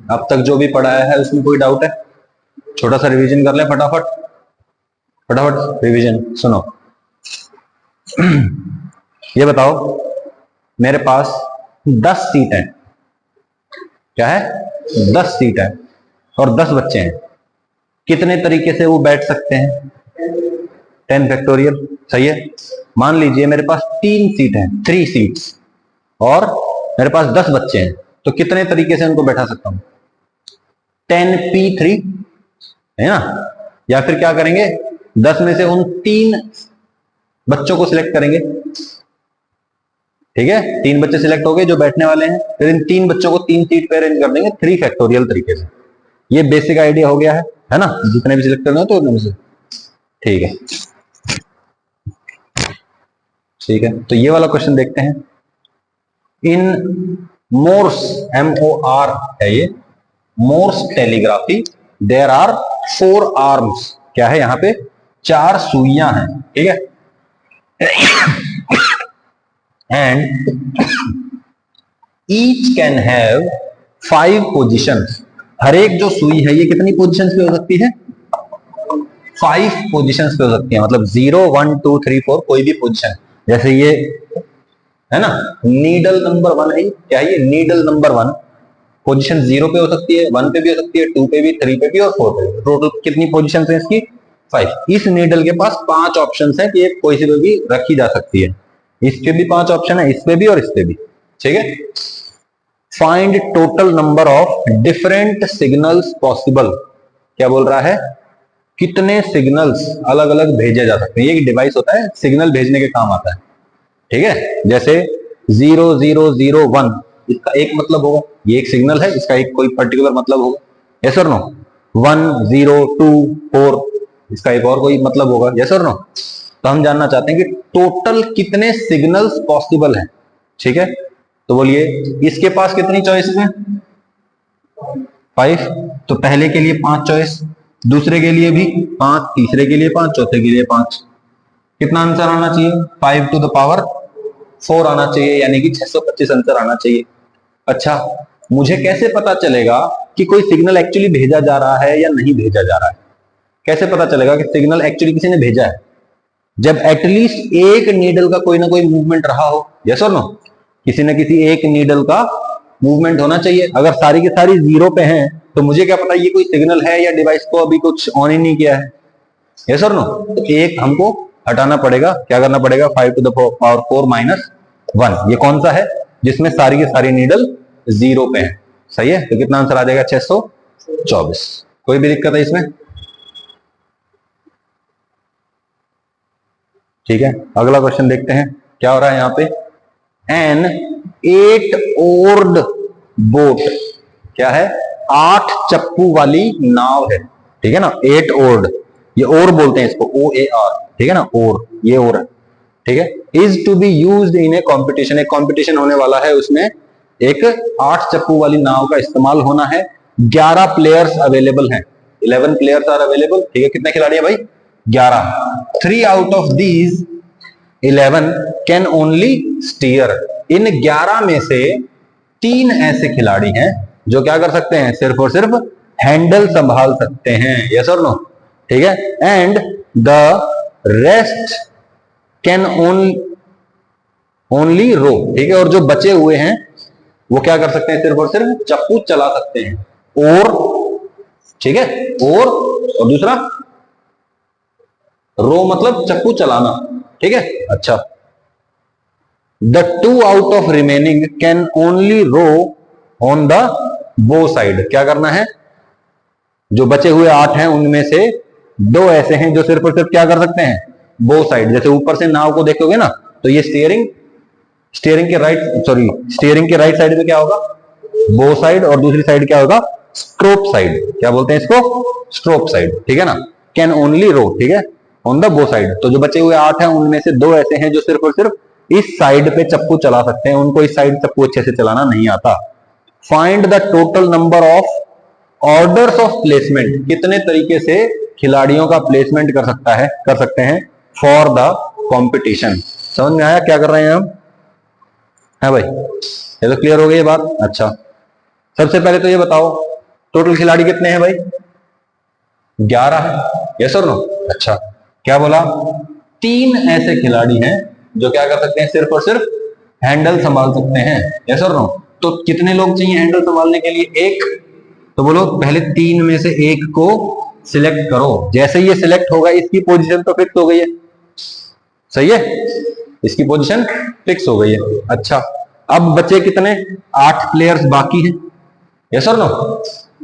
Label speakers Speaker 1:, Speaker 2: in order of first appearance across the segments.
Speaker 1: अब तक जो भी पढ़ाया है उसमें कोई डाउट है? छोटा सा रिवीजन कर ले फटाफट, फटाफट रिवीजन सुनो। ये बताओ, मेरे पास 10 सीट है, क्या है 10 सीट है और 10 बच्चे हैं, कितने तरीके से वो बैठ सकते हैं? 10 फैक्टोरियल, सही है। मान लीजिए मेरे पास 3 सीट है, 3 सीट्स, और मेरे पास 10 बच्चे हैं, तो कितने तरीके से उनको बैठा सकता हूं? 10p3 है ना। या फिर क्या करेंगे, 10 में से उन 3 बच्चों को सिलेक्ट करेंगे, ठीक है, 3 बच्चे सिलेक्ट हो गए जो बैठने वाले हैं, फिर इन 3 बच्चों को 3 सीट पे अरेंज कर देंगे 3 फैक्टोरियल तरीके से। ये बेसिक आइडिया हो गया है ना, जितने भी सिलेक्ट करना हो तो उनमें से, ठीक है। ठीक है, तो ये वाला क्वेश्चन देखते हैं। इन मोर्स, MOR है ये, Morse telegraphy, there are 4 arms, क्या है यहाँ पे 4 सुइयां हैं, ठीक है। And each can have 5 positions, हर एक जो सुई है ये कितनी पोजिशंस पे हो सकती है? 5 पोजिशंस पे हो सकती है, मतलब 0 1 2 3 4 कोई भी पोजिशन, जैसे ये है ना, नीडल नंबर 1 है, क्या है ये नीडल नंबर 1, पोजीशन 0 पे हो सकती है, 1 पे भी हो सकती है, 2 पे भी, 3 पे भी और 4 पे भी। टोटल कितनी पोजीशन है इसकी? 5। इस नीडल के पास 5 ऑप्शन है कि एक कोई सी पे भी रखी जा सकती है, इस पे भी 5 ऑप्शन है, इस पे भी और इस पे भी, ठीक है। Find total number of different signals possible, क्या बोल रहा है, कितने सिग्नल्स अलग अलग भेजे जा सकते हैं। ये एक डिवाइस होता है, सिग्नल भेजने के काम आता है, ठीक है। जैसे 0 0 0 1, इसका एक मतलब होगा, ये एक सिग्नल है, इसका एक कोई पर्टिकुलर मतलब होगा, यस और नो। 1 0 2 4, इसका एक और कोई मतलब होगा, यस और नो। तो हम जानना चाहते हैं कि टोटल कितने सिग्नल्स पॉसिबल हैं, ठीक है। तो बोलिए इसके पास कितनी चॉइसेस हैं? 5। तो पहले के लिए 5 चॉइस, दूसरे के लिए भी 5, तीसरे के लिए 5, चौथे के लिए 5। कितना आंसर आना चाहिए? 5 टू द पावर 4 आना चाहिए, यानी कि 625 आंसर आना चाहिए। अच्छा, मुझे कैसे पता चलेगा कि कोई सिग्नल एक्चुअली भेजा जा रहा है या नहीं भेजा जा रहा है? कैसे पता चलेगा कि सिग्नल एक्चुअली किसी ने भेजा है? जब एटलीस्ट एक नीडल का कोई ना कोई मूवमेंट रहा हो, यस और नो। किसी न किसी एक नीडल का मूवमेंट होना चाहिए। अगर सारी की सारी 0 पे हैं तो मुझे क्या पता ये कोई सिग्नल है या डिवाइस को अभी कुछ ऑन ही नहीं किया है, यस और नो। तो एक हमको हटाना पड़ेगा, क्या करना पड़ेगा? 5 टू द पावर 4 माइनस 1, ये कौन सा है जिसमें सारी की सारी नीडल 0 पे है, सही है। तो कितना आंसर आ जाएगा? 624। कोई भी दिक्कत है इसमें? ठीक है, अगला क्वेश्चन देखते हैं क्या हो रहा है यहाँ पे। एन 8 ओर्ड बोट, क्या है? 8 चप्पू वाली नाव है, ठीक है ना। 8 ओर्ड, ये ओर बोलते हैं इसको, OAR, ठीक है ना, ओर, ये ओर है, ठीक है। Is to be used in a competition, एक कॉम्पिटिशन होने वाला है, उसमें एक 8 चप्पू वाली नाव का इस्तेमाल होना है। 11 प्लेयर्स अवेलेबल हैं, 11 प्लेयर्स आर अवेलेबल, ठीक है। कितने खिलाड़ी है भाई? 11। 3 out of these 11 can only steer, इन 11 में से 3 ऐसे खिलाड़ी हैं जो क्या कर सकते हैं? सिर्फ और सिर्फ हैंडल संभाल सकते हैं, यस और नो, ठीक है। And the rest can only row, ठीक है। और जो बचे हुए हैं वो क्या कर सकते हैं? सिर्फ और सिर्फ चप्पू चला सकते हैं, और, ठीक है, और दूसरा रो मतलब चप्पू चलाना, ठीक है। अच्छा, the 2 out of remaining can only row on the bow side, क्या करना है? जो बचे हुए 8 हैं उनमें से 2 ऐसे हैं जो सिर्फ और सिर्फ क्या कर सकते हैं? बो साइड। जैसे ऊपर से नाव को देखोगे ना, तो ये स्टीयरिंग के राइट साइड में क्या होगा? बो साइड, और दूसरी साइड क्या होगा? Stroke side. क्या बोलते हैं इसको? स्ट्रोक साइड, ठीक है ना। कैन ओनली रो, ठीक है, ऑन द बो साइड। तो जो बचे हुए 8 हैं उनमें से 2 ऐसे हैं जो सिर्फ और सिर्फ इस साइड पे चप्पू चला सकते हैं, उनको इस साइड चप्पू अच्छे से चलाना नहीं आता। Find the total number of orders of placement, कितने तरीके से खिलाड़ियों का प्लेसमेंट कर सकते हैं फॉर द कॉम्पिटिशन। समझ में आया क्या कर रहे हैं हम? है भाई, ये तो क्लियर हो गई ये बात। अच्छा, सबसे पहले तो ये बताओ टोटल खिलाड़ी कितने हैं भाई? 11 है। यस और नो? अच्छा, क्या बोला? 3 ऐसे खिलाड़ी हैं जो क्या कर सकते हैं? सिर्फ और सिर्फ हैंडल संभाल सकते हैं। यस और नो? तो कितने लोग चाहिए हैंडल संभालने के लिए? एक। तो बोलो पहले 3 में से एक को सिलेक्ट करो। जैसे ये सिलेक्ट होगा इसकी पोजीशन तो फिक्स हो गई है, सही है, इसकी पोजीशन फिक्स हो गई है। अच्छा, अब बचे कितने? 8 प्लेयर्स बाकी हैं। यस और नो?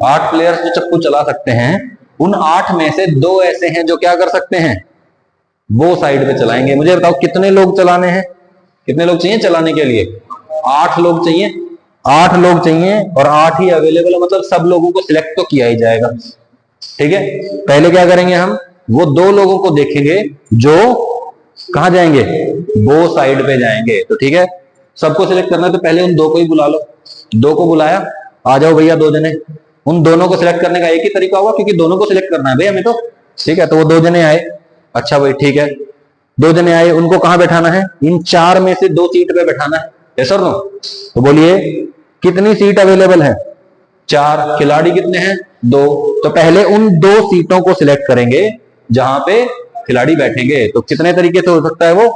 Speaker 1: 8 प्लेयर्स जो चप्पू चला सकते हैं, उन 8 में से 2 ऐसे हैं जो क्या कर सकते हैं? वो साइड पे चलाएंगे। मुझे बताओ कितने लोग चलाने हैं? कितने लोग चाहिए चलाने के लिए? 8 लोग चाहिए। 8 लोग चाहिए और 8 ही अवेलेबल है, मतलब सब लोगों को सिलेक्ट तो किया ही जाएगा। ठीक है, पहले क्या करेंगे हम? वो 2 लोगों को देखेंगे जो कहां जाएंगे? वो साइड पे जाएंगे। तो ठीक है, सबको सिलेक्ट करना है तो पहले उन 2 को ही बुला लो। 2 को बुलाया, आ जाओ भैया 2 जने। उन दोनों को सिलेक्ट करने का एक ही तरीका होगा क्योंकि दोनों को सिलेक्ट करना है भाई हमें तो। ठीक है, तो वो 2 जने आए। अच्छा भाई ठीक है, 2 जने आए, उनको कहां बैठाना है? इन 4 में से 2 सीट पे बैठाना है। यस और नो? तो बोलिए कितनी सीट अवेलेबल है? 4। खिलाड़ी कितने हैं? 2। तो पहले उन 2 सीटों को सिलेक्ट करेंगे जहां पे खिलाड़ी बैठेंगे। तो कितने तरीके से हो सकता है वो?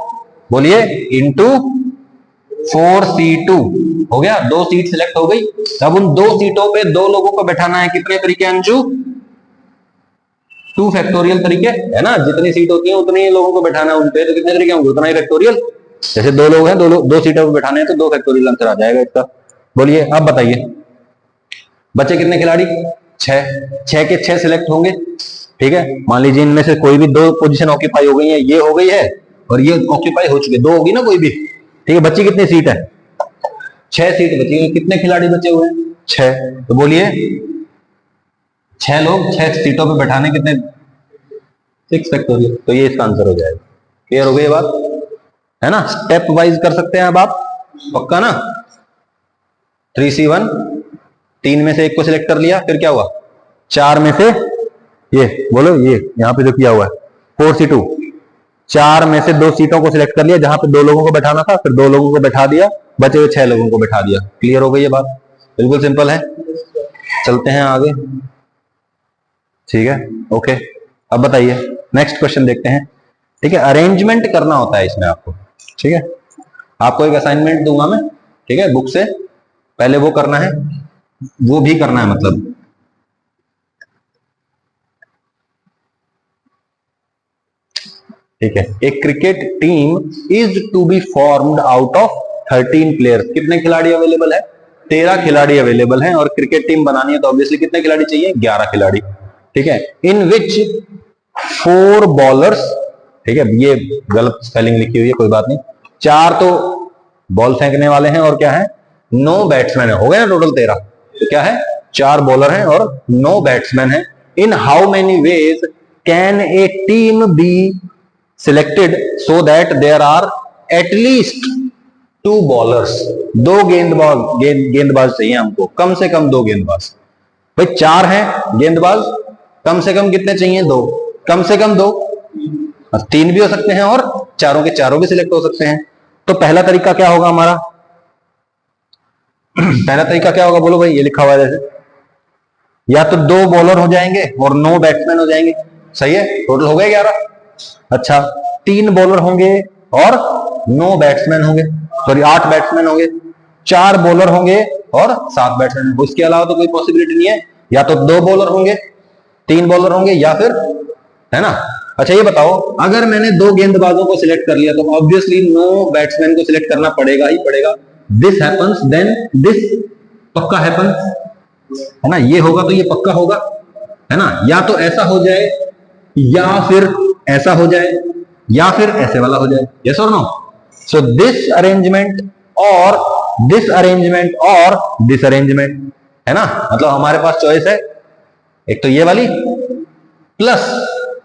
Speaker 1: बोलिए इंटू 4C2 हो गया। 2 सीट सिलेक्ट हो गई। अब उन 2 सीटों पे 2 लोगों को बैठाना है। कितने तरीके अंशु? 2 फैक्टोरियल तरीके, है ना? जितनी सीट होती है उतनी ही लोगों को बैठाना है उन पे, तो कितने तरीके होंगे? उतना ही फैक्टोरियल। जैसे 2 लोग हैं, 2 सीटों पे बैठाने हैं तो 2 फैक्टोरियल आंसर आ जाएगा इसका। बोलिए अब बताइए बचे कितने खिलाड़ी? 6। 6 के 6 सिलेक्ट होंगे। ठीक है, मान लीजिए इनमें से कोई भी 2 पोजीशन ऑक्यूपाई हो गई है, ये हो गई है और ये ऑक्यूपाई हो चुके, 2 होगी ना कोई भी। ठीक है, बची कितनी सीट है? 6 सीट बची है। कितने खिलाड़ी बचे हुए हैं? 6। तो बोलिए 6 लोग 6 सीटों पे बैठाने कितने? 6 फैक्टोरियल। तो ये इसका आंसर हो जाएगा। क्लियर हो गई ये बात? है ना? स्टेप वाइज कर सकते हैं अब आप, पक्का ना? 3C1, 3 में से एक को सिलेक्ट कर लिया, फिर क्या हुआ? 4 में से ये बोलो, ये यहां पे जो किया हुआ है 4C2, 4 में से 2 सीटों को सिलेक्ट कर लिया जहां पे 2 लोगों को बैठाना था, फिर 2 लोगों को बैठा दिया, बचे हुए 6 लोगों को बैठा दिया। क्लियर हो गई ये बात? बिल्कुल सिंपल है। चलते हैं आगे। ठीक है, ओके। अब बताइए नेक्स्ट क्वेश्चन देखते हैं। ठीक है, अरेंजमेंट करना होता है इसमें आपको। ठीक है, आपको एक असाइनमेंट दूंगा मैं, ठीक है, बुक से। पहले वो करना है, वो भी करना है मतलब। ठीक है, एक cricket team is to be formed out of 13 players. कितने खिलाड़ी अवेलेबल है? 13 खिलाड़ी अवेलेबल हैं और क्रिकेट टीम बनानी है तो ऑब्वियसली कितने खिलाड़ी चाहिए? 11 खिलाड़ी। ठीक है, इन विच 4 बॉलर्स, ठीक है, ये गलत स्पेलिंग लिखी हुई है, कोई बात नहीं। 4 तो बॉल फेंकने वाले हैं और क्या है? 9 बैट्समैन है। हो गए ना टोटल 13। तो क्या है? 4 बॉलर हैं और 9 बैट्समैन हैं। In how many ways can a team be selected so that there are at least 2 bowlers? 2 गेंदबाज चाहिए हमको, कम से कम 2 गेंदबाज। भाई 4 हैं गेंदबाज, कम से कम कितने चाहिए? 2। कम से कम 2, 3 भी हो सकते हैं और चारों के चारों भी सिलेक्ट हो सकते हैं। तो पहला तरीका क्या होगा हमारा? पहला तरीका क्या होगा बोलो भाई? ये लिखा हुआ है जैसे, या तो 2 बॉलर हो जाएंगे और 9 बैट्समैन हो जाएंगे। सही है, टोटल हो गए 11। अच्छा, 3 बॉलर होंगे और 9 बैट्समैन होंगे, सॉरी 8 बैट्समैन होंगे। 4 बॉलर होंगे और 7 बैट्समैन। उसके अलावा तो कोई पॉसिबिलिटी नहीं है। या तो 2 बॉलर होंगे, 3 बॉलर होंगे, या फिर, है ना? अच्छा ये बताओ, अगर मैंने 2 गेंदबाजों को सिलेक्ट कर लिया तो ऑब्वियसली 9 बैट्समैन को सिलेक्ट करना पड़ेगा ही पड़ेगा। दिस हैपन्स देन दिस पक्का हैपन्स, है ना? ये होगा तो ये पक्का होगा, है ना? या तो ऐसा हो जाए, या फिर ऐसा हो जाए, या फिर ऐसे वाला हो जाए। यस और नो? सो दिस अरेंजमेंट और दिस अरेंजमेंट और दिस अरेंजमेंट, है ना? मतलब हमारे पास चॉइस है, एक तो ये वाली प्लस,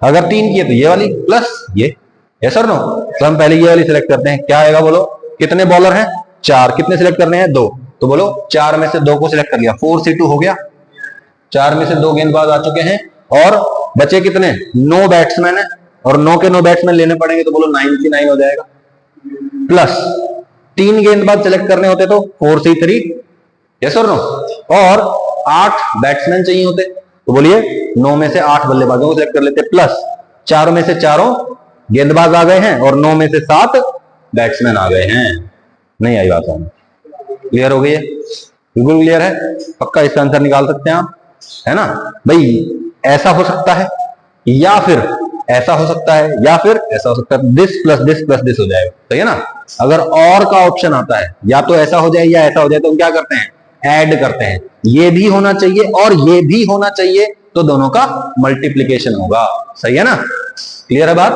Speaker 1: अगर 3 किए तो ये वाली प्लस ये। यस और नो? तो हम पहले ये वाली सिलेक्ट करते हैं। क्या आएगा बोलो? कितने बॉलर हैं? 4। कितने सिलेक्ट करने हैं? 2। तो बोलो 4 में से 2 को सिलेक्ट कर लिया, 4C2 हो गया। 4 में से 2 गेंदबाज आ चुके हैं और बचे कितने? 9 बैट्समैन है और 9 के 9 बैट्समैन लेने पड़ेंगे तो बोलो 9C9 हो जाएगा। प्लस 3 गेंदबाज सिलेक्ट करने होते तो 4C3। यस और नो? और 8 बैट्समैन चाहिए होते, तो बोलिए 9 में से 8 बल्लेबाजों को सिलेक्ट कर लेते, प्लस चारों में से चारों गेंदबाज आ गए हैं और 9 में से 7 बैट्समैन आ गए हैं। नहीं आई बात समझ? क्लियर हो गई है? बिल्कुल क्लियर है, पक्का इसका आंसर निकाल सकते हैं आप, है ना भाई? ऐसा हो सकता है या फिर ऐसा हो सकता है या फिर ऐसा हो सकता है, दिस प्लस दिस हो जाएगा, सही है ना? अगर और का ऑप्शन आता है, या तो ऐसा हो जाए या ऐसा हो जाए, तो हम क्या करते हैं? ऐड करते हैं। ये भी होना चाहिए और ये भी होना चाहिए, तो दोनों का मल्टीप्लीकेशन होगा, सही है ना? क्लियर है बात?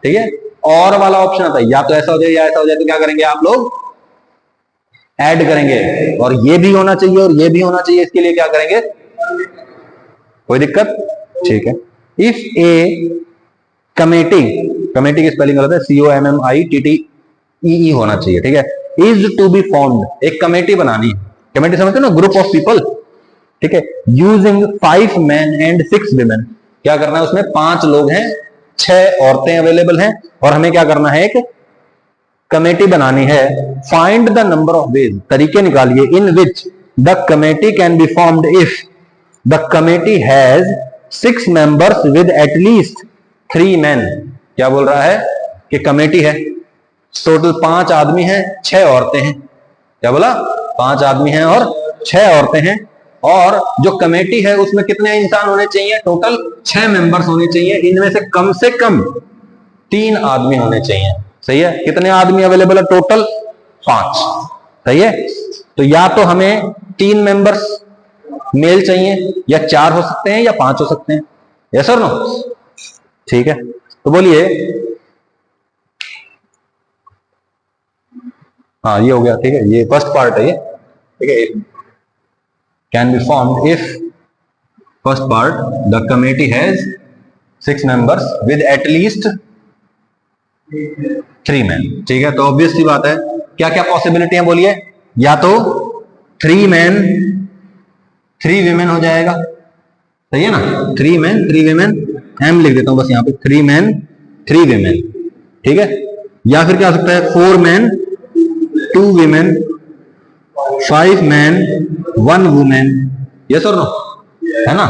Speaker 1: ठीक है। और वाला ऑप्शन आता है, या तो ऐसा हो जाए या ऐसा हो जाए, तो क्या करेंगे आप लोग? ऐड करेंगे। और ये भी होना चाहिए और ये भी होना चाहिए, इसके लिए क्या करेंगे? कोई दिक्कत? ठीक है। इफ ए कमेटी, कमेटी की स्पेलिंग गलत है, COMMITTEE होना चाहिए, ठीक है। इज टू बी फॉर्म्ड, एक कमेटी बनानी है। कमेटी समझते हो ना, ग्रुप ऑफ पीपल, ठीक है। यूजिंग 5 men and 6 women, क्या करना है उसमें? 5 लोग हैं, 6 औरतें अवेलेबल हैं, और हमें क्या करना है? एक कमेटी बनानी है। Find the number of ways, तरीके निकालिए, in which the committee can be formed if the committee has 6 members with at least 3 men। क्या बोल रहा है? कि कमेटी है, टोटल 5 आदमी हैं, 6 औरतें हैं। क्या बोला? 5 आदमी हैं और 6 औरतें हैं, और जो कमेटी है उसमें कितने इंसान होने चाहिए? टोटल 6 मेंबर्स होने चाहिए, इनमें से कम 3 आदमी होने चाहिए, सही है। कितने आदमी अवेलेबल है? टोटल 5, सही है। तो या तो हमें 3 मेंबर्स मेल चाहिए, या 4 हो सकते हैं, या 5 हो सकते हैं, यस और नो? ठीक है, तो बोलिए, हाँ ये हो गया, ठीक है, ये फर्स्ट पार्ट है ये, ठीक है। Can be formed if, first part, the committee has 6 members with at least 3 men, ठीक है। तो ऑब्वियस सी बात है, क्या क्या पॉसिबिलिटी है बोलिए? या तो 3 men 3 women हो जाएगा, सही है ना? 3 men 3 women, एम लिख देता हूं बस यहाँ पे, 3 men 3 women, ठीक है। या फिर क्या हो सकता है? 4 men 2 women, 5 men 1 woman, yes और नो, है ना?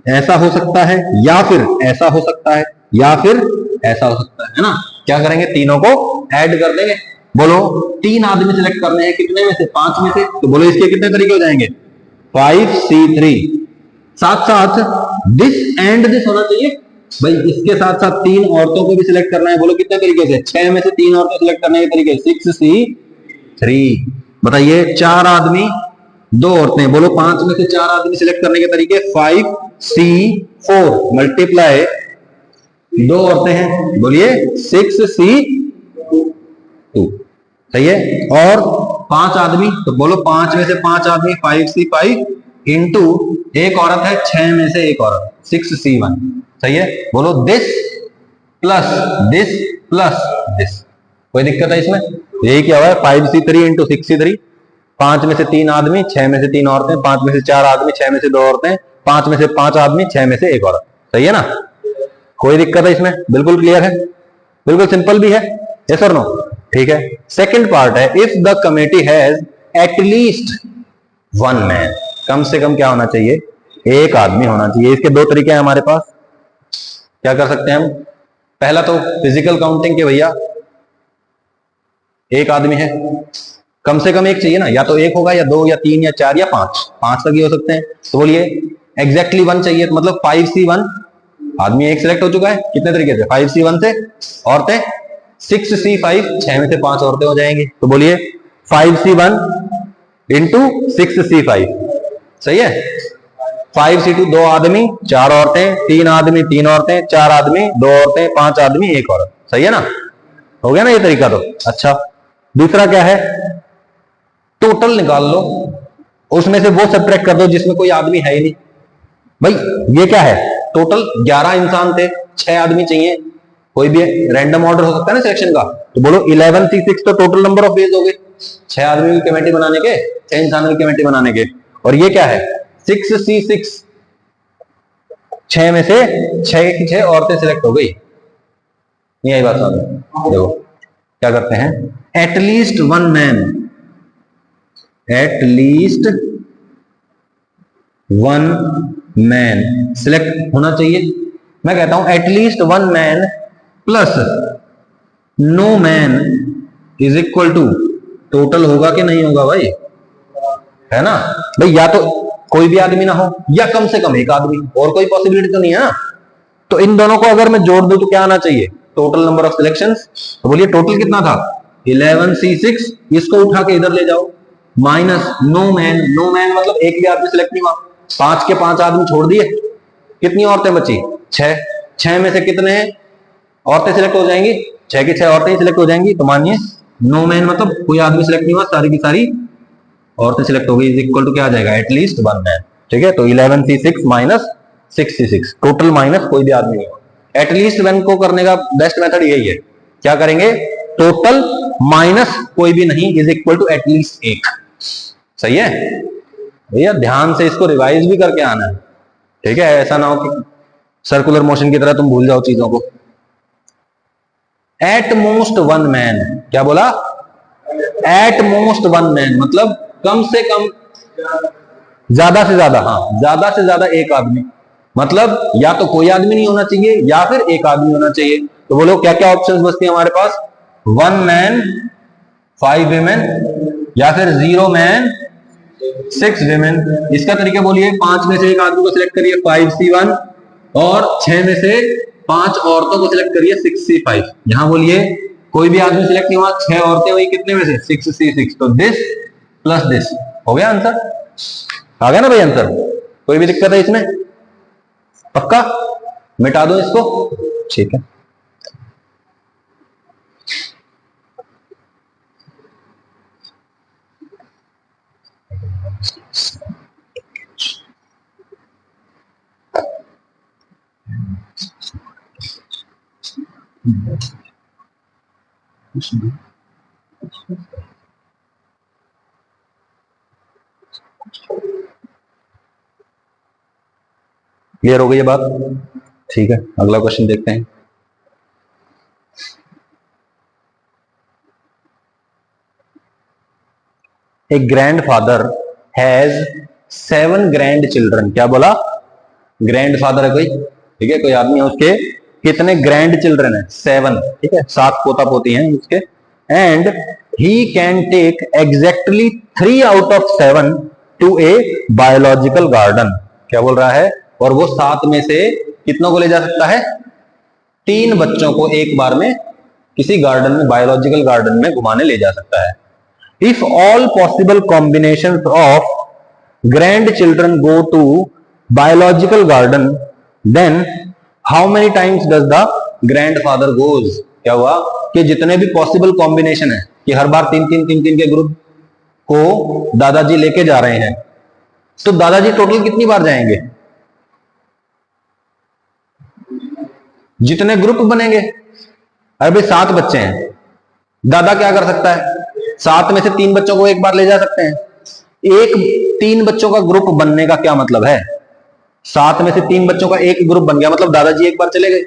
Speaker 1: ऐसा हो सकता है, या फिर ऐसा हो सकता है, या फिर ऐसा हो सकता है ना? क्या करेंगे? तीनों को ऐड कर देंगे। बोलो 3 आदमी सिलेक्ट करने हैं, कितने में से? 5 में से, तो बोलो इसके कितने तरीके हो जाएंगे? 5C3। साथ साथ दिस एंड दिस होना चाहिए भाई, इसके साथ साथ 3 औरतों को भी सिलेक्ट करना है। बोलो कितने तरीके से? 6 में से 3 औरतें सिलेक्ट करने के तरीके, 6C3। बताइए, 4 आदमी 2 औरतें, बोलो 5 में से 4 आदमी सिलेक्ट करने के तरीके, 5C4 मल्टीप्लाई 2 औरतें हैं, बोलिए 6C2, सही है। और 5 आदमी, तो बोलो 5 में से 5 आदमी, 5C5 इंटू एक औरत है, 6 में से एक औरत, 6C1, सही है। बोलो this plus this plus this. कोई दिक्कत है इसमें? यही क्या हुआ है? 5C3 इंटू 6C3, 5 में से 3 आदमी, 6 में से 3 औरतें, 5 में से 4 आदमी, 6 में से 2 औरतें, 5 में से 5 आदमी, 6 में से एक औरत, सही है ना? कोई दिक्कत है इसमें? बिल्कुल क्लियर है, बिल्कुल सिंपल भी है, यस और नो? ठीक है। सेकंड पार्ट है, if the committee has at least 1 man, कम से कम क्या होना चाहिए? एक आदमी होना चाहिए। इसके 2 तरीके हैं हमारे पास, क्या कर सकते हैं हम? पहला तो फिजिकल काउंटिंग के, भैया एक आदमी है, कम से कम एक चाहिए ना, या तो एक होगा, या 2, या 3, या 4, या 5 तक ही हो सकते हैं। तो बोलिए एग्जैक्टली 1 चाहिए, तो मतलब 5C1, आदमी एक सिलेक्ट हो चुका है, कितने तरीके से? 5C1 से, औरतें 6C5, 6 में से 5 औरतें हो जाएंगी, तो बोलिए 5C1 इंटू 6C5, सही है। 5C2 2 आदमी 4 औरतें, 3 आदमी 3 औरतें, 4 आदमी 2 औरतें, 5 आदमी 1 औरत, सही है ना? हो गया ना ये तरीका? तो अच्छा, दूसरा क्या है? टोटल निकाल लो, उसमें से वो सब्ट्रैक्ट कर दो जिसमें कोई आदमी है ही नहीं। भाई ये क्या है? टोटल 11 इंसान थे, 6 आदमी चाहिए, कोई भी रैंडम ऑर्डर हो सकता है ना सिलेक्शन का, तो बोलो 11C6, तो टोटल नंबर ऑफ वेज हो गए 6 आदमी की कमेटी बनाने के, 6 इंसानों की कमेटी बनाने के। और ये क्या है? 6C6, 6 में से 6 की 6 औरतें सिलेक्ट हो गई। नहीं आई बात समझ? देखो क्या करते हैं, at least 1 man, at least one man select होना चाहिए। मैं कहता हूं at least one man plus no man is equal to total होगा कि नहीं होगा भाई, है ना भाई। या तो कोई भी आदमी ना हो या कम से कम एक आदमी, और कोई पॉसिबिलिटी तो नहीं है ना। तो इन दोनों को अगर मैं जोड़ दूं तो क्या आना चाहिए, टोटल नंबर ऑफ सिलेक्शंस। तो बोलिए टोटल कितना था 11C6, इसको उठा के इधर ले जाओ, minus no man, no man मतलब एक भी आदमी सिलेक्ट नहीं हुआ, 5 के 5 आदमी छोड़ दिए, कितनी औरतें बची 6, 6 में से कितने औरतें सिलेक्ट हो जाएंगी, 6 की 6 औरतें ही सिलेक्ट हो जाएंगी। तो मानिए नो मैन मतलब कोई आदमी सिलेक्ट नहीं हुआ, सारी की सारी औरतें सिलेक्ट हो गई, इज इक्वल टू क्या आ जाएगा एटलीस्ट वन मैन। ठीक है, तो 11C6 minus 6C6 total minus कोई भी आदमी नहीं हुआ। एटलीस्ट वन को करने का बेस्ट मेथड यही है, क्या करेंगे टोटल माइनस कोई भी नहीं इज इक्वल टू एटलीस्ट एक। सही है भैया, ध्यान से इसको रिवाइज भी करके आना है। ठीक है, ऐसा ना हो कि सर्कुलर मोशन की तरह तुम भूल जाओ चीजों को। एट मोस्ट वन मैन, क्या बोला एट मोस्ट वन मैन मतलब कम से कम, ज्यादा से ज्यादा, हाँ ज्यादा से ज्यादा एक आदमी, मतलब या तो कोई आदमी नहीं होना चाहिए या फिर एक आदमी होना चाहिए। तो बोलो क्या क्या ऑप्शंस बचती है हमारे पास, वन मैन 5 विमेन या फिर 0 मैन 6 विमेन। इसका तरीका बोलिए 5 में से एक आदमी को सिलेक्ट करिए 5C1 और 6 में से 5 औरतों को सिलेक्ट करिए 6C5। यहां बोलिए कोई भी आदमी सिलेक्ट नहीं हुआ, 6 औरतें हुई कितने में से 6C6, तो दिस प्लस दिस हो गया आंसर। आ गया ना भाई आंसर, कोई भी दिक्कत है इसमें, पक्का मिटा दो इसको। ठीक है, क्लियर हो गई ये बात। ठीक है, अगला क्वेश्चन देखते हैं। ए ग्रैंडफादर हैज 7 ग्रैंड चिल्ड्रन, क्या बोला ग्रैंडफादर है कोई, ठीक है कोई आदमी है, उसके कितने ग्रैंड चिल्ड्रन है 7, ठीक है 7 पोता पोती हैं उसके। And he can take exactly 3 out of 7 to a biological garden, क्या बोल रहा है, और वो 7 में से कितनों को ले जा सकता है, 3 बच्चों को एक बार में किसी गार्डन में, बायोलॉजिकल गार्डन में घुमाने ले जा सकता है। If all possible combination of grand children go to biological garden, then how many times does the grandfather goes, क्या हुआ कि जितने भी पॉसिबल कॉम्बिनेशन है कि हर बार 3 के ग्रुप को दादाजी लेके जा रहे हैं, तो दादाजी टोटल कितनी बार जाएंगे, जितने ग्रुप बनेंगे। अरे भाई 7 बच्चे हैं, दादा क्या कर सकता है, 7 में से 3 बच्चों को एक बार ले जा सकते हैं। एक 3 बच्चों का ग्रुप बनने का क्या मतलब है, 7 में से 3 बच्चों का एक ग्रुप बन गया मतलब दादाजी एक बार चले गए,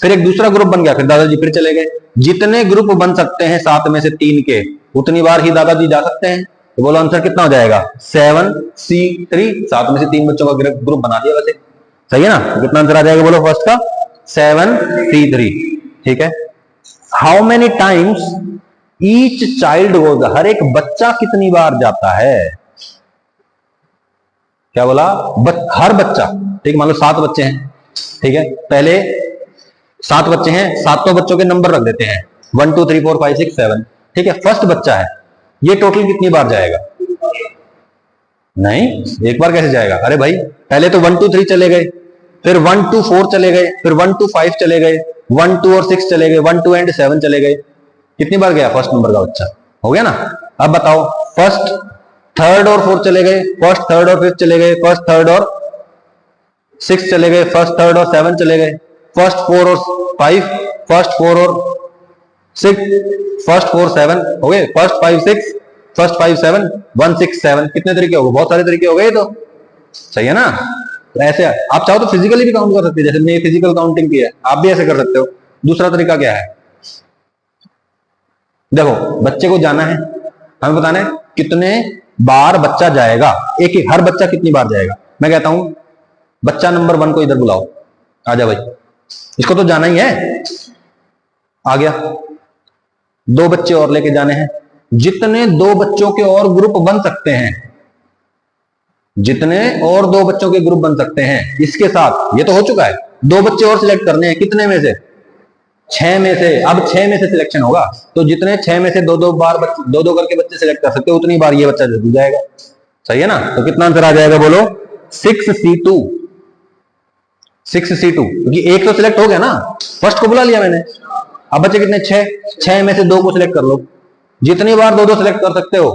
Speaker 1: फिर एक दूसरा ग्रुप बन गया, फिर दादाजी फिर चले गए। जितने ग्रुप बन सकते हैं 7 में से 3 के, उतनी बार ही दादाजी जा सकते हैं। तो बोलो आंसर कितना हो जाएगा 7C3, 7 में से 3 बच्चों का ग्रुप बना दिया वैसे, सही है ना। कितना आंसर आ जाएगा बोलो फर्स्ट का 7C3, ठीक है। How many times each child goes, हर एक बच्चा कितनी बार जाता है, क्या बोला हर बच्चा, ठीक मान लो 7 बच्चे हैं, ठीक है पहले 7 बच्चे हैं, 7 बच्चों के नंबर रख देते हैं 1 2 3 4 5 6 7, ठीक है। फर्स्ट बच्चा है, ये टोटल कितनी बार जाएगा, नहीं एक बार कैसे जाएगा, अरे भाई पहले तो 1 2 3 चले गए, फिर 1 2 4 चले गए, फिर 1 2 5 चले गए, 1 2 और 6 चले गए, 1 2 एंड 7 चले गए, कितनी बार गया फर्स्ट नंबर का बच्चा, हो गया ना। अब बताओ फर्स्ट थर्ड और फोर्थ चले गए, फर्स्ट थर्ड और फिफ्थ चले गए, फर्स्ट थर्ड और 6 चले गए, फर्स्ट थर्ड और 7 चले गए, फर्स्ट 4 और 5, फर्स्ट 4 और 6, फर्स्ट 4 7 हो गए, फर्स्ट 5 6, फर्स्ट 5 7 1 6 7, कितने तरीके हो गए, बहुत सारे तरीके हो गए, तो सही है ना। तो ऐसे आप चाहो तो फिजिकली भी काउंट कर सकते हैं, जैसे मैंने फिजिकल काउंटिंग की है, आप भी ऐसे कर सकते हो। दूसरा तरीका क्या है, देखो बच्चे को जाना है, हमें बताना है कितने बार बच्चा जाएगा, एक एक हर बच्चा कितनी बार जाएगा, मैं कहता हूं बच्चा नंबर 1 को इधर बुलाओ, आजा भाई, इसको तो जाना ही है। आ गया, 2 बच्चे और लेके जाने हैं। जितने 2 बच्चों के और ग्रुप बन सकते हैं, जितने और 2 बच्चों के ग्रुप बन सकते हैं इसके साथ, ये तो हो चुका है, 2 बच्चे और सिलेक्ट करने हैं। कितने में से? 6 में से। अब 6 में से सिलेक्शन होगा, तो जितने 6 में से 2-2 बार 2-2 करके बच्चे सिलेक्ट कर सकते हो, उतनी बार ये बच्चा जरूर जाएगा। सही है ना? तो कितना आंसर आ जाएगा बोलो? 6C2। 6C2, क्योंकि एक तो सिलेक्ट हो गया ना, फर्स्ट को बुला लिया मैंने। अब बच्चे कितने? 6 में से 2 को सिलेक्ट कर लो। जितनी बार 2-2 सिलेक्ट कर सकते हो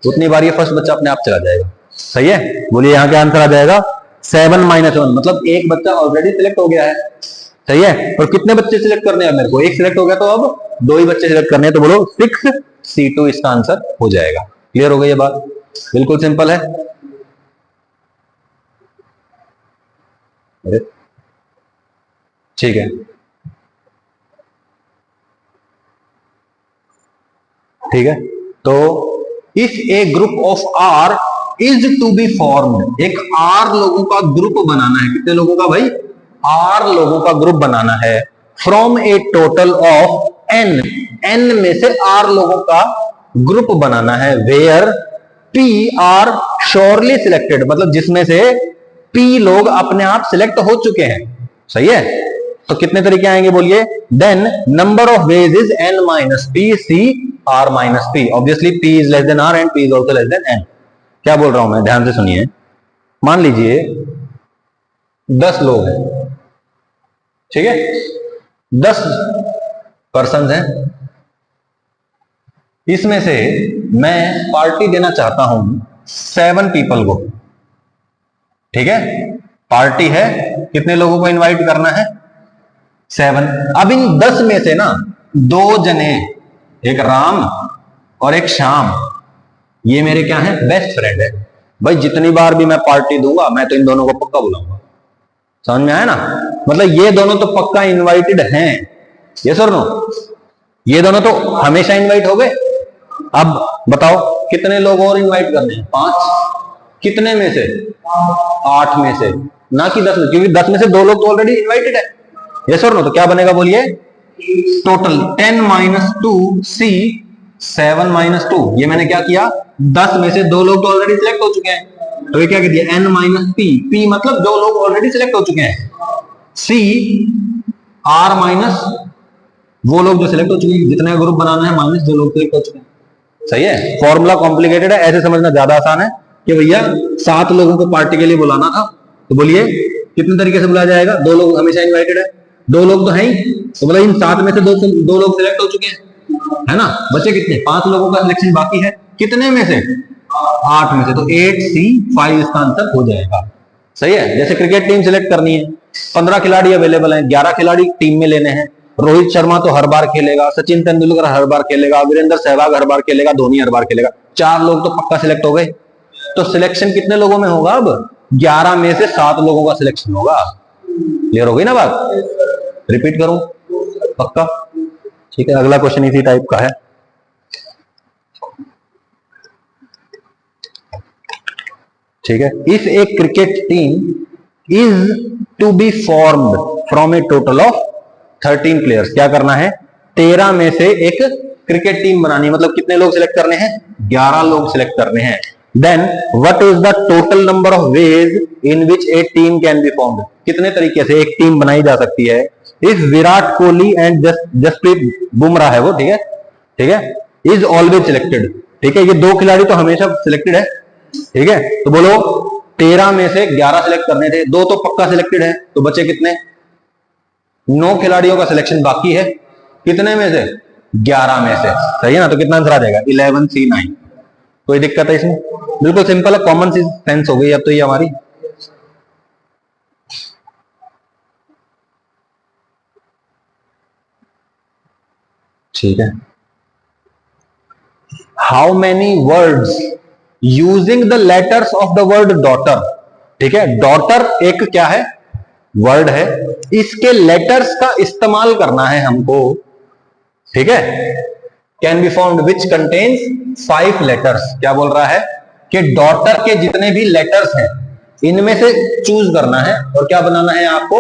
Speaker 1: उतनी बार ये फर्स्ट बच्चा अपने आप चला जाएगा। सही है? बोलिए यहां क्या आंसर आ जाएगा? 7 - 1, मतलब एक बच्चा ऑलरेडी सिलेक्ट हो गया है। सही है? और कितने बच्चे सिलेक्ट करने हैं मेरे को? एक सिलेक्ट हो गया, तो अब 2 ही बच्चे सिलेक्ट करने हैं, तो बोलो 6C2 इसका आंसर हो जाएगा। क्लियर हो गई ये बात? बिल्कुल सिंपल है। ठीक है, ठीक है। तो if a group of r is to be formed, एक आर लोगों का ग्रुप बनाना है। कितने लोगों का भाई? आर लोगों का ग्रुप बनाना है। From a total of n, n में से आर लोगों का ग्रुप बनाना है। Where p are surely selected, मतलब जिसमें से पी लोग अपने आप सिलेक्ट हो चुके हैं। सही है? तो कितने तरीके आएंगे बोलिए? Then number of ways is n minus p c r minus p. Obviously p is less than r and p is also less than n। क्या बोल रहा हूं मैं? ध्यान से सुनिए। मान लीजिए 10 लोग हैं, ठीक है? 10 पर्सन हैं। इसमें से मैं पार्टी देना चाहता हूं 7 पीपल को। ठीक है? पार्टी है, कितने लोगों को इनवाइट करना है? 7। अब इन 10 में से ना 2 जने, एक राम और एक श्याम, ये मेरे क्या है? बेस्ट फ्रेंड है। भाई जितनी बार भी मैं पार्टी दूंगा, मैं तो इन दोनों को पक्का बुलाऊंगा। समझ में आया ना? मतलब ये दोनों तो पक्का इनवाइटेड हैं। ये सर नो, ये दोनों तो हमेशा इनवाइट हो गए। अब बताओ कितने लोग और इनवाइट करने हैं? 5। कितने में से? 8 में से, ना कि 10 में, क्योंकि 10 में से 2 लोग तो ऑलरेडी इनवाइटेड है। यस और नो? तो क्या बनेगा बोलिए? Total 10 - 2 C 7 - 2। ये मैंने क्या किया? 10 में से 2 लोग तो ऑलरेडी सिलेक्ट हो चुके हैं, तो ये क्या कह दिया? n - p। p मतलब 2 लोग ऑलरेडी सिलेक्ट हो चुके हैं। C r माइनस वो लोग जो सिलेक्ट हो चुके हैं, जितने ग्रुप बनाना है, माइनस 2 लोग सिलेक्ट हो चुके हैं। सही है? फॉर्मूला कॉम्प्लिकेटेड है, ऐसे समझना ज्यादा आसान है कि भैया 7 लोगों को पार्टी के लिए बुलाना था। तो बोलिए कितने तरीके से बुलाया जाएगा? 2 लोग हमेशा इनवाइटेड है, 2 लोग तो हैं ही, तो मतलब इन 7 में से 2 लोग सिलेक्ट हो चुके हैं, है ना? बचे कितने? 5 लोगों का सिलेक्शन बाकी है। कितने में से? 8 में से। तो 8C5 इसका आंसर हो जाएगा। सही है? जैसे क्रिकेट टीम सिलेक्ट करनी है, 15 खिलाड़ी अवेलेबल हैं, 11 खिलाड़ी टीम में लेने हैं। रोहित शर्मा तो हर बार खेलेगा, सचिन तेंदुलकर हर बार खेलेगा, वीरेंद्र सहवाग हर बार खेलेगा, धोनी हर बार खेलेगा। 4 लोग तो पक्का सिलेक्ट हो गए। तो सिलेक्शन कितने लोगों में होगा? अब 11 में से 7 लोगों का सिलेक्शन होगा। क्लियर हो गई ना बात? रिपीट करूं? पक्का? ठीक है, अगला क्वेश्चन इसी टाइप का है। ठीक है? If a cricket team is to be formed from a total of 13 players, क्या करना है? 13 में से एक क्रिकेट टीम बनानी है। मतलब कितने लोग सिलेक्ट करने हैं? 11 लोग सिलेक्ट करने हैं। Then what is the total number of ways in which a team can be formed? कितने तरीके से एक टीम बनाई जा सकती है? इफ विराट कोहली एंड जसप्रीत बुमराह है वो, ठीक है, ठीक है, इज ऑलवेज सिलेक्टेड। ठीक है, ये 2 खिलाड़ी तो हमेशा सिलेक्टेड है। ठीक है, तो बोलो 13 में से 11 सिलेक्ट करने थे, 2 तो पक्का सिलेक्टेड है, तो बचे कितने? 9 खिलाड़ियों का सिलेक्शन बाकी है। कितने में से? 11 में से। सही है ना? तो कितना आंसर आ जाएगा? 11C9। कोई दिक्कत है इसमें? बिल्कुल सिंपल है, कॉमन सेंस हो गई अब तो ये हमारी। ठीक है। How many words using the letters of the word daughter? ठीक है, डॉटर एक क्या है? वर्ड है, इसके लेटर्स का इस्तेमाल करना है हमको। ठीक है? Can be formed which contains 5 letters. क्या बोल रहा है? कि डॉटर के जितने भी लेटर्स हैं इनमें से चूज करना है और क्या बनाना है आपको,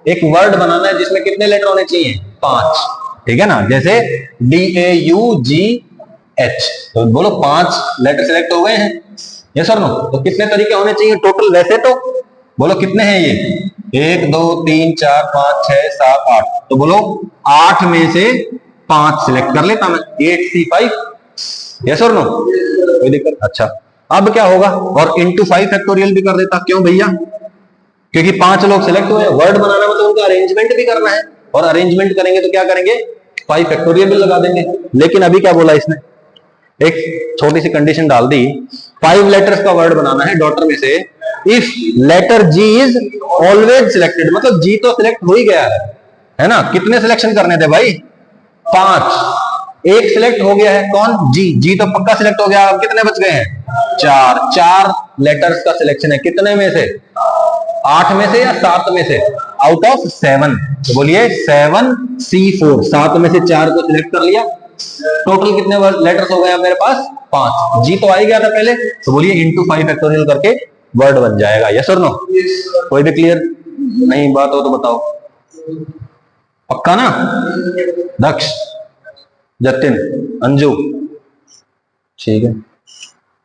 Speaker 1: एक वर्ड बनाना है जिसमें कितने लेटर होने चाहिए, 5। ठीक है ना, जैसे DAUGH, तो बोलो 5 लेटर सिलेक्ट हो गए हैं, यस और नो। तो कितने तरीके होने चाहिए टोटल, वैसे तो बोलो कितने हैं ये, 1 2 3 4 5 6 7 8, तो बोलो 8 में से 5 सिलेक्ट कर लेता मैं, 8C5, यस और नो, कोई दिक्कत। अच्छा अब क्या होगा, और इंटू 5 फैक्टोरियल भी कर देता, क्यों भैया, क्योंकि 5 लोग सिलेक्ट हुए, वर्ड बनाना मतलब उनका अरेंजमेंट भी करना है, और अरेंजमेंट करेंगे तो क्या करेंगे, 5 फैक्टोरियल भी लगा देंगे। लेकिन अभी क्या बोला इसने, एक छोटी सी कंडीशन डाल दी, 5 लेटर्स का वर्ड बनाना है डॉटर में से, if letter G is always selected, मतलब जी तो सिलेक्ट हो ही गया है ना, कितने सिलेक्शन करने थे भाई, 5, एक सिलेक्ट हो गया है, कौन, जी, जी तो पक्का सिलेक्ट हो गया, अब कितने बच गए हैं, 4 लेटर्स का सिलेक्शन है, कितने में से, 8 में से या 7 में से, आउट ऑफ 7, तो बोलिए 7C4, 7 में से 4 को सिलेक्ट कर लिया, टोटल कितने लेटर्स हो गए मेरे पास, 5, जी तो आ ही गया था पहले, तो बोलिए इंटू 5 फैक्टोरियल करके वर्ड बन जाएगा, यस और नो। कोई भी क्लियर नहीं बात हो तो बताओ, पक्का ना, दक्ष, जतिन, अंजू, ठीक है।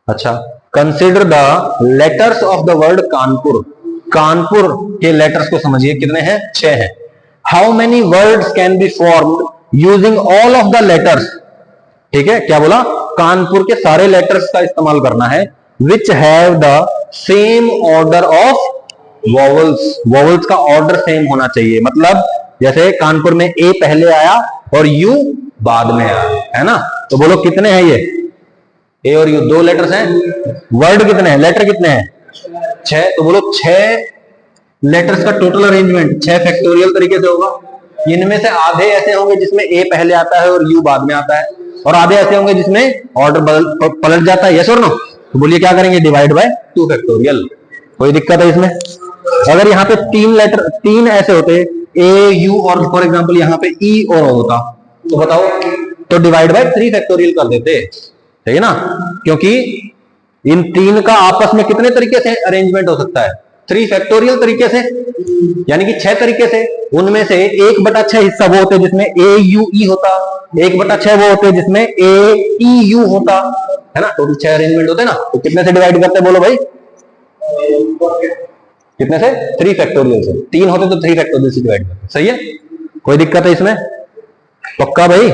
Speaker 1: अच्छा, consider the letters of the word Kanpur, Kanpur के लेटर्स को समझिए, कितने हैं, 6 हैं। How many words can be formed using all of the letters, ठीक है, क्या बोला, कानपुर के सारे लेटर्स का इस्तेमाल करना है, which have the same order of vowels, vowels का ऑर्डर सेम होना चाहिए, मतलब जैसे कानपुर में ए पहले आया और यू बाद में आया, है ना, तो बोलो कितने हैं ये, ए और यू 2 लेटर्स हैं, वर्ड कितने हैं, लेटर कितने हैं, 6, तो बोलो 6 लेटर्स का टोटल अरेंजमेंट 6 फैक्टोरियल तरीके से होगा। इनमें से आधे ऐसे होंगे जिसमें ए पहले आता है और यू बाद में आता है, और आधे ऐसे होंगे जिसमें ऑर्डर पलट जाता है, यस और नो, तो बोलिए क्या करेंगे, डिवाइड बाय 2 फैक्टोरियल। कोई दिक्कत है इसमें, अगर यहाँ पे 3 लेटर 3 ऐसे होते, ए यू और फॉर एग्जाम्पल यहाँ पे ई और होता, तो बताओ, तो डिवाइड बाय 3 फैक्टोरियल कर देते, सही है ना, क्योंकि इन 3 का आपस में कितने तरीके से अरेंजमेंट हो सकता है, 3 फैक्टोरियल तरीके से, यानी कि 6 तरीके से, उनमें से 1/6 हिस्सा वो होते जिसमें ए यू ई होता, 1/6 वो होते जिसमें ए ई यू होता, है ना, टोटल 6 अरेंजमेंट होते ना, तो कितने से डिवाइड करते बोलो भाई, कितने से, 3 फैक्टोरियल से, 3 होते तो 3 फैक्टोरियल से डिवाइड करते, सही है, कोई दिक्कत है इसमें, पक्का भाई,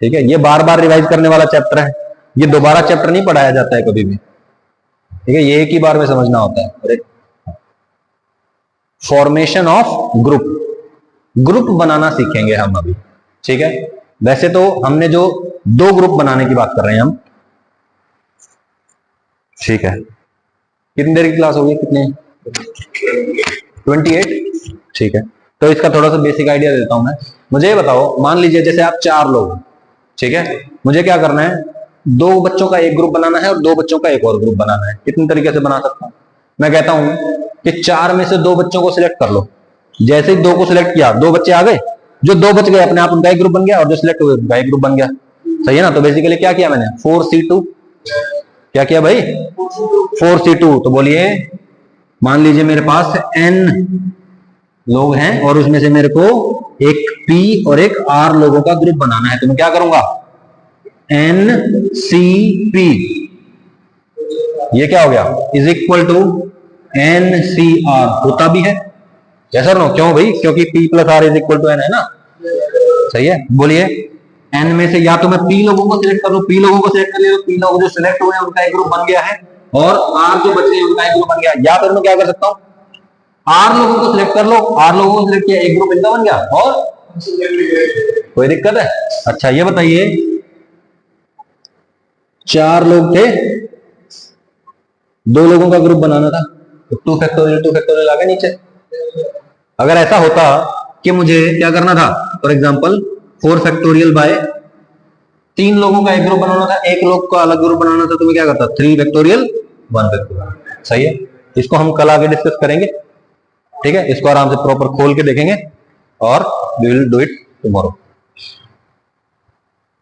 Speaker 1: ठीक है। ये बार बार रिवाइज करने वाला चैप्टर है, ये दोबारा चैप्टर नहीं पढ़ाया जाता है कभी भी, ठीक है, ये एक ही बार में समझना होता है। अरे फॉर्मेशन ऑफ ग्रुप, ग्रुप बनाना सीखेंगे हम अभी, ठीक है। वैसे तो हमने जो 2 ग्रुप बनाने की बात कर रहे हैं हम, ठीक है, कितनी देर की क्लास होगी, कितने, 28, ठीक है। तो इसका थोड़ा सा बेसिक आइडिया देता हूं मैं, मुझे ये बताओ, मान लीजिए जैसे आप 4 लोग, ठीक है, मुझे क्या करना है, 2 बच्चों का एक ग्रुप बनाना है और 2 बच्चों का एक और ग्रुप बनाना है, कितने तरीके से बना सकता हूं, मैं कहता हूं कि 4 में से 2 बच्चों को सिलेक्ट कर लो, जैसे ही 2 को सिलेक्ट किया, 2 बच्चे आ गए, जो 2 बच गए अपने आप उनका एक ग्रुप बन गया, और जो सिलेक्ट हुए उनका एक ग्रुप बन गया, सही है ना। तो बेसिकली क्या किया मैंने, 4C2, क्या किया भाई, 4C2, तो बोलिए, मान लीजिए मेरे पास n लोग हैं और उसमें से मेरे को एक P और एक R लोगों का ग्रुप बनाना है, तो मैं क्या करूंगा, NCP, ये क्या हो गया, इज इक्वल टू NCR, होता भी है, ऐसा नो, क्यों भाई, क्योंकि P + R is equal to N है ना, सही है। बोलिए N में से या तो मैं P लोगों को सिलेक्ट कर लूं, P लोगों को सिलेक्ट कर लिया, तो P लोग जो सिलेक्ट हुए हैं उनका एक ग्रुप बन गया है, और R जो बचे हैं उनका एक ग्रुप बन गया, या फिर मैं क्या कर सकता हूं, R लोगों को सिलेक्ट कर लो, R लोगों को सिलेक्ट किया, एक ग्रुप इनका बन गया, और कोई दिक्कत है। अच्छा ये बताइए, 4 लोग थे, 2 लोगों का ग्रुप बनाना था, तो 2 फैक्टोरियल आ गए नीचे। अगर ऐसा होता कि मुझे क्या करना था, फॉर एग्जांपल 4 फैक्टोरियल बाय 3 लोगों का एक ग्रुप बनाना था, 1 लोग का अलग ग्रुप बनाना था, तो मैं क्या करता, 3 फैक्टोरियल 1 फैक्टोरियल, सही है। इसको हम कल आगे डिस्कस करेंगे, ठीक है, इसको आराम से प्रॉपर खोल के देखेंगे, और we will do it tomorrow.